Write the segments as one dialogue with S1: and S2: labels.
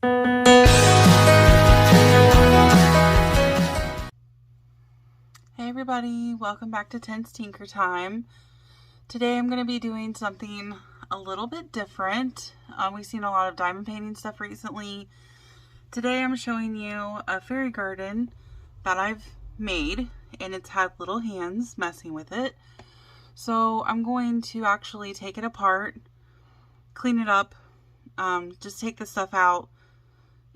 S1: Hey everybody, welcome back to Tense Tinker Time. Today I'm going to be doing something a little bit different. We've seen a lot of diamond painting stuff recently. Today I'm showing you a fairy garden that I've made, and it's had little hands messing with it. So I'm going to actually take it apart, clean it up, just take the stuff out,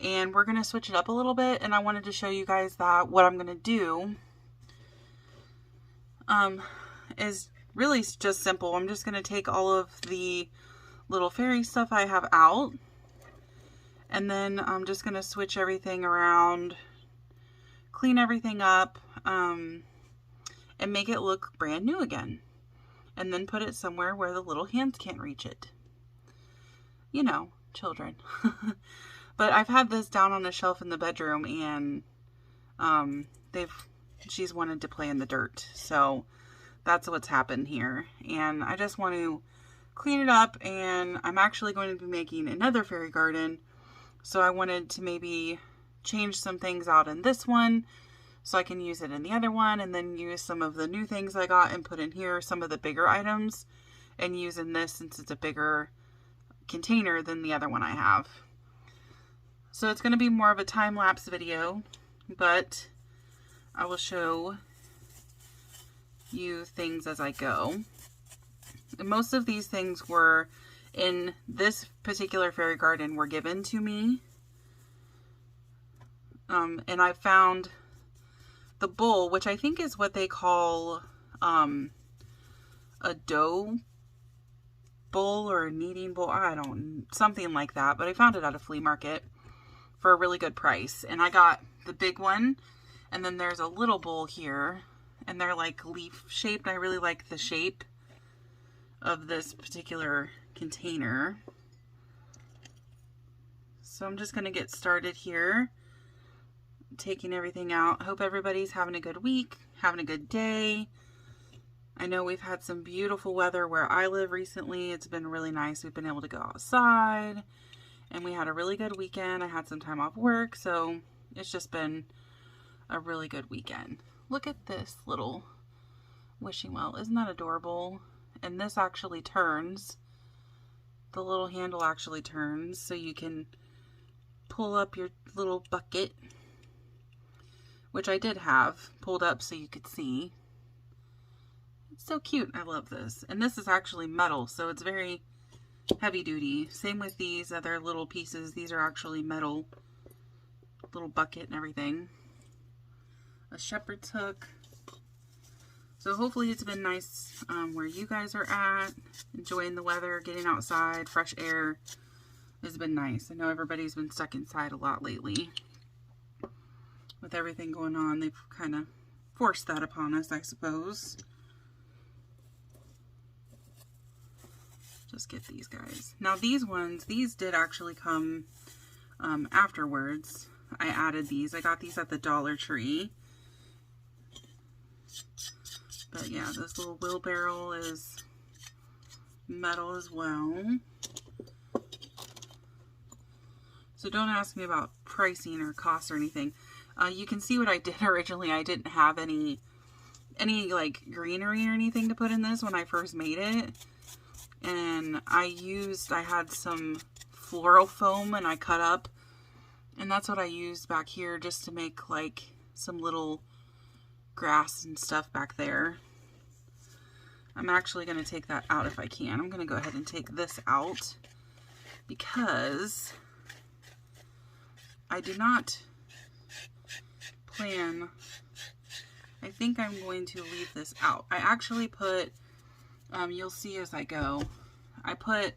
S1: and we're going to switch it up a little bit. And I wanted to show you guys that what I'm going to do is really just simple. I'm just going to take all of the little fairy stuff I have out, and then I'm just going to switch everything around, clean everything up, and make it look brand new again, and then put it somewhere where the little hands can't reach it. You know, children. But I've had this down on a shelf in the bedroom, and she's wanted to play in the dirt, so that's what's happened here. And I just want to clean it up, and I'm actually going to be making another fairy garden, so I wanted to maybe change some things out in this one so I can use it in the other one, and then use some of the new things I got and put in here, some of the bigger items, and use in this since it's a bigger container than the other one I have. So it's going to be more of a time-lapse video, but I will show you things as I go. And most of these things were in this particular fairy garden were given to me. And I found the bowl, which I think is what they call a dough bowl or a kneading bowl. I don't, something like that. But I found it at a flea market for a really good price. And I got the big one. And then there's a little bowl here. And they're like leaf shaped. I really like the shape of this particular container. So I'm just going to get started here, taking everything out. Hope everybody's having a good week, having a good day. I know we've had some beautiful weather where I live recently. It's been really nice. We've been able to go outside, and we had a really good weekend. I had some time off work, so it's just been a really good weekend. Look at this little wishing well. Isn't that adorable? And this actually turns. The little handle actually turns, so you can pull up your little bucket, which I did have pulled up so you could see. It's so cute. I love this. And this is actually metal, so it's very heavy duty. Same with these other little pieces. These are actually metal. Little bucket and everything. A shepherd's hook. So hopefully it's been nice where you guys are at, enjoying the weather, getting outside, fresh air has been nice. I know everybody's been stuck inside a lot lately. With everything going on, they've kind of forced that upon us, I suppose. Just get these guys. Now these ones, these did actually come afterwards. I added these. I got these at the Dollar Tree. But yeah, this little wheelbarrow is metal as well. So don't ask me about pricing or costs or anything. You can see what I did originally. I didn't have any like greenery or anything to put in this when I first made it. And I had some floral foam and I cut up. And that's what I used back here just to make like some little grass and stuff back there. I'm actually going to take that out if I can. I'm going to go ahead and take this out because I do not plan. I think I'm going to leave this out. I actually put, you'll see as I go, I put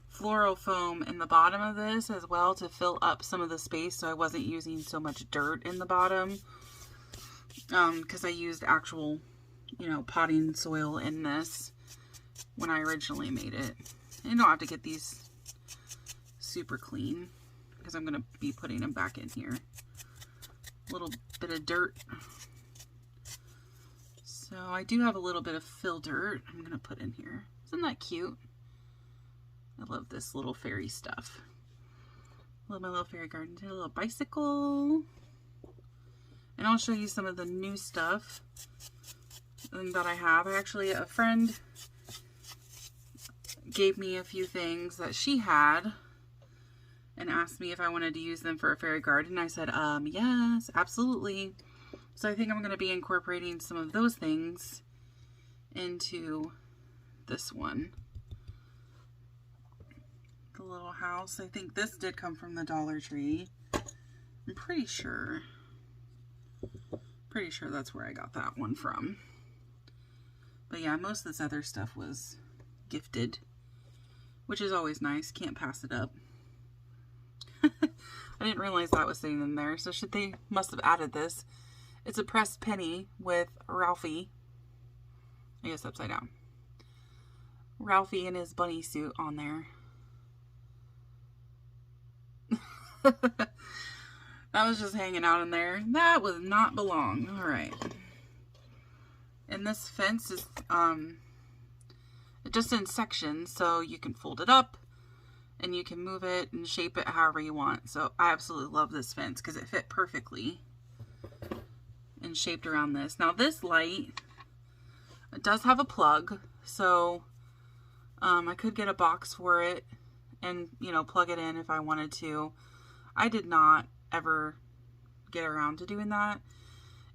S1: floral foam in the bottom of this as well to fill up some of the space so I wasn't using so much dirt in the bottom. Because I used actual, potting soil in this when I originally made it. And you don't have to get these super clean because I'm going to be putting them back in here. A little bit of dirt. So I do have a little bit of fill dirt I'm going to put in here. Isn't that cute? I love this little fairy stuff. Love my little fairy garden. Did a little bicycle. And I'll show you some of the new stuff that I have. Actually, a friend gave me a few things that she had and asked me if I wanted to use them for a fairy garden. I said, yes, absolutely. So I think I'm going to be incorporating some of those things into this one. The little house. I think this did come from the Dollar Tree. I'm pretty sure that's where I got that one from. But yeah, most of this other stuff was gifted, which is always nice. Can't pass it up. I didn't realize that was sitting in there, so they must have added this. It's a pressed penny with Ralphie. I guess upside down. Ralphie in his bunny suit on there. That was just hanging out in there. That would not belong. Alright. And this fence is just in sections, so you can fold it up and you can move it and shape it however you want. So I absolutely love this fence because it fit perfectly and shaped around this. Now this light, it does have a plug, so I could get a box for it and, you know, plug it in if I wanted to. I did not ever get around to doing that.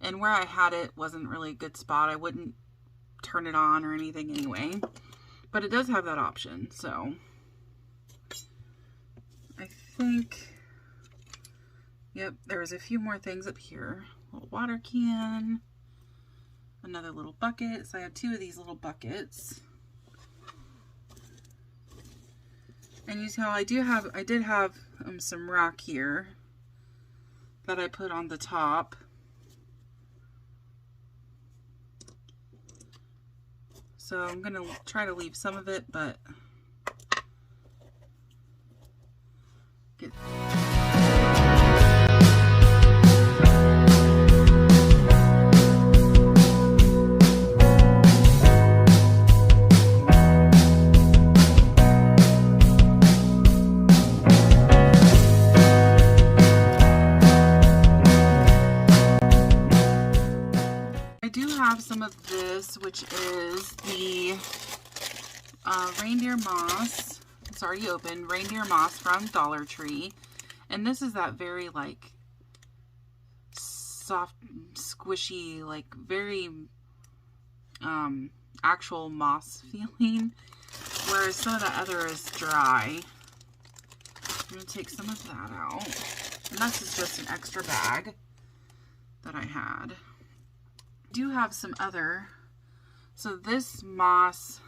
S1: And where I had it wasn't really a good spot. I wouldn't turn it on or anything anyway. But it does have that option, so I think, yep, there's a few more things up here. A little water can, another little bucket. So I have two of these little buckets. And you tell I did have some rock here that I put on the top. So I'm going to try to leave some of it, but some of this, which is the reindeer moss. It's already open. Reindeer moss from Dollar Tree. And this is that very like soft, squishy, like very actual moss feeling. Whereas some of the other is dry. I'm going to take some of that out. And this is just an extra bag that I had. Do have some other, so this moss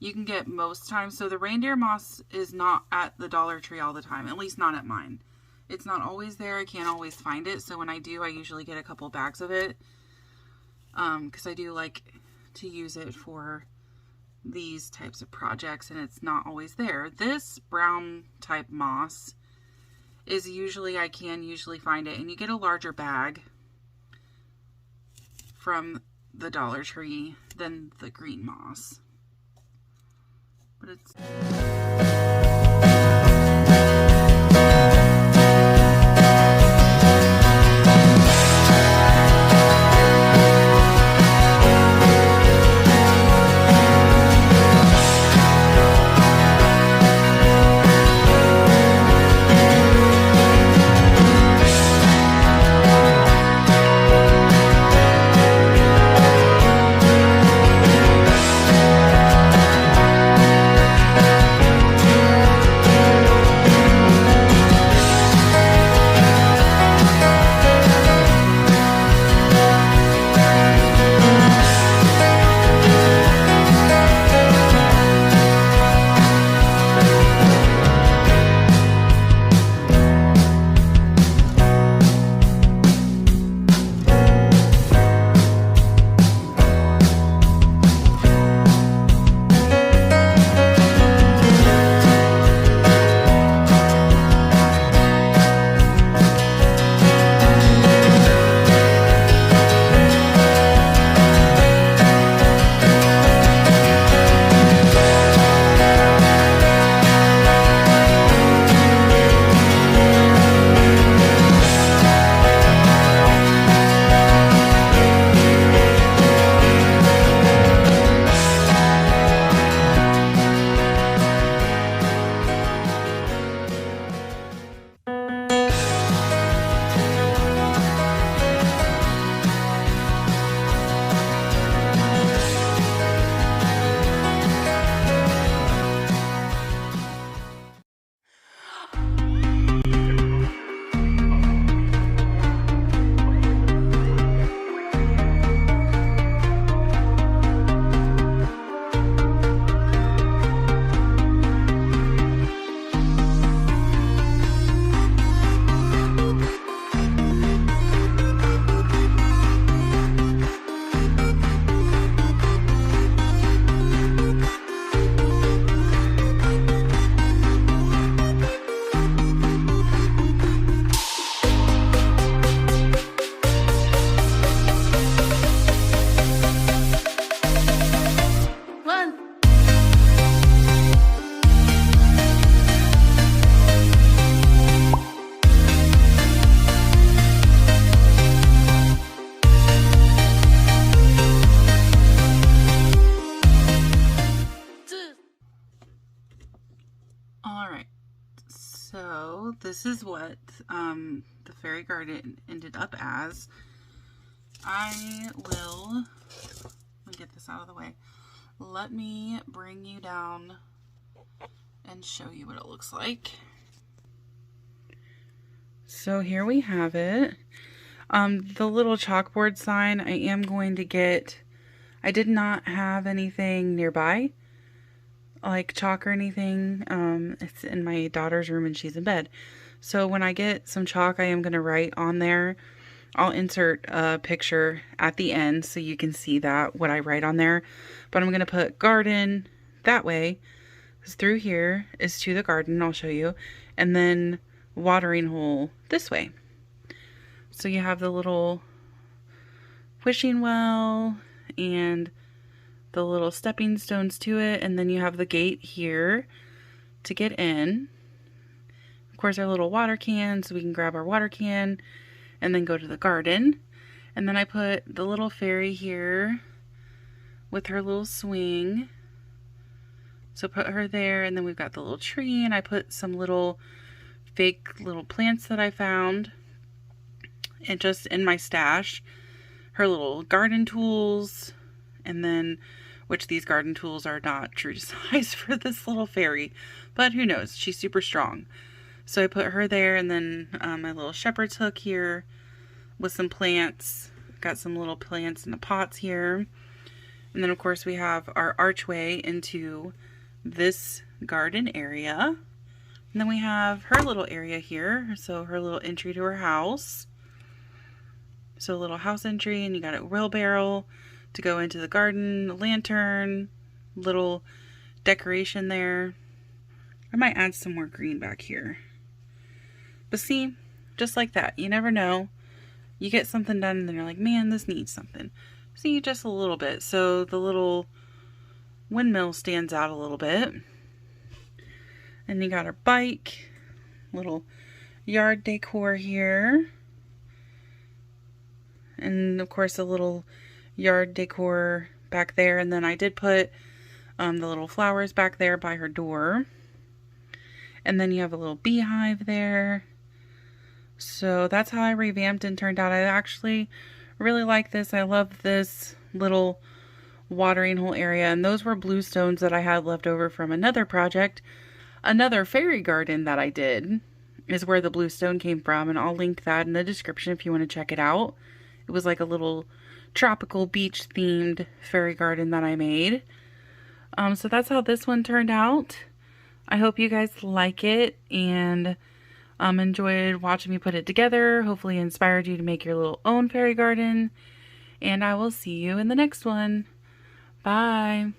S1: you can get most times. So the reindeer moss is not at the Dollar Tree all the time, at least not at mine. It's not always there. I can't always find it, so when I do, I usually get a couple bags of it because I do like to use it for these types of projects, and it's not always there. This brown type moss is usually, I can usually find it, and you get a larger bag from the Dollar Tree than the green moss. But it's So this is what the fairy garden ended up as. Let me get this out of the way. Let me bring you down and show you what it looks like. So here we have it. The little chalkboard sign I am going to get. I did not have anything nearby, like chalk or anything. It's in my daughter's room and she's in bed. So when I get some chalk, I am going to write on there. I'll insert a picture at the end so you can see that, what I write on there. But I'm going to put garden that way, because through here is to the garden, I'll show you. And then watering hole this way. So you have the little wishing well and the little stepping stones to it, and then you have the gate here to get in. Of course, our little water can, so we can grab our water can and then go to the garden. And then I put the little fairy here with her little swing. So put her there, and then we've got the little tree, and I put some little fake little plants that I found and just in my stash. Her little garden tools, and then, which these garden tools are not true to size for this little fairy, but who knows, she's super strong. So I put her there, and then my little shepherd's hook here with some plants. Got some little plants in the pots here. And then of course we have our archway into this garden area. And then we have her little area here, so her little entry to her house. So a little house entry, and you got a wheelbarrow to go into the garden, lantern, little decoration there. I might add some more green back here. But see, just like that, you never know. You get something done and then you're like, man, this needs something. See, just a little bit. So the little windmill stands out a little bit. And you got our bike, little yard decor here. And of course a little yard decor back there. And then I did put the little flowers back there by her door. And then you have a little beehive there. So that's how I revamped and turned out. I actually really like this. I love this little watering hole area. And those were blue stones that I had left over from another project. Another fairy garden that I did is where the blue stone came from. And I'll link that in the description if you want to check it out. It was like a little tropical beach themed fairy garden that I made. So that's how this one turned out. I hope you guys like it and enjoyed watching me put it together. Hopefully inspired you to make your little own fairy garden. And I will see you in the next one. Bye.